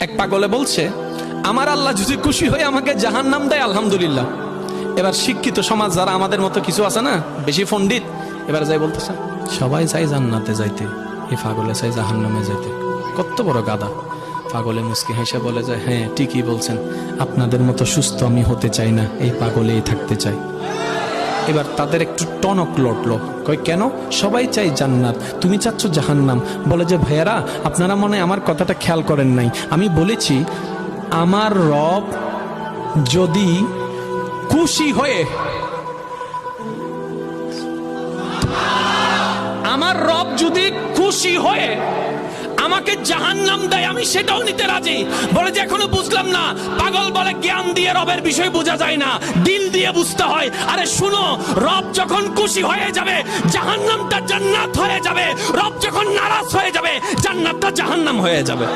এক পাগলে বলছে, আমার আল্লাহ যদি খুশি হয়ে আমাকে জাহান্নাম দেয় আলহামদুলিল্লাহ। এবার শিক্ষিত সমাজ যারা আমাদের মতো কিছু আছে না, বেশি পণ্ডিত, এবার যাই বলতেছে সবাই চাই জান্নাতে যাইতে, এই পাগলে চাই জাহান্নামে যাইতে। কত বড় গাদা। পাগলে মুস্কি হেসে বলে যায়, হ্যাঁ ঠিকই বলছেন, আপনাদের মতো সুস্থ আমি হতে চাই না, এই পাগলেই থাকতে চাই। এবার তাদের একটু টনক লটলো, কয় কেন? সবাই চাই জান্নাত, তুমি চাচ্ছ জাহান্নাম। বলে যে ভাইয়ারা, আপনারা মনে হয় আমার কথাটা খেয়াল করেন নাই। আমি বলেছি আমার রব যদি খুশি হয়ে, আমার রব যদি খুশি হয়ে আমাকে জাহান্নাম দেয়, আমি সেটাও নিতে রাজি। বলে যে এখনো বুঝলাম না। পাগল বলে জ্ঞান দিয়ে রবের বিষয় বোঝা যায় না, দিল দিয়ে বুঝতে হয়। আরে শুনো, রব যখন খুশি হয়ে যাবে জাহান্নামটা জান্নাত হয়ে যাবে, রব যখন নারাজ হয়ে যাবে জান্নাতটা জাহান্নাম হয়ে যাবে।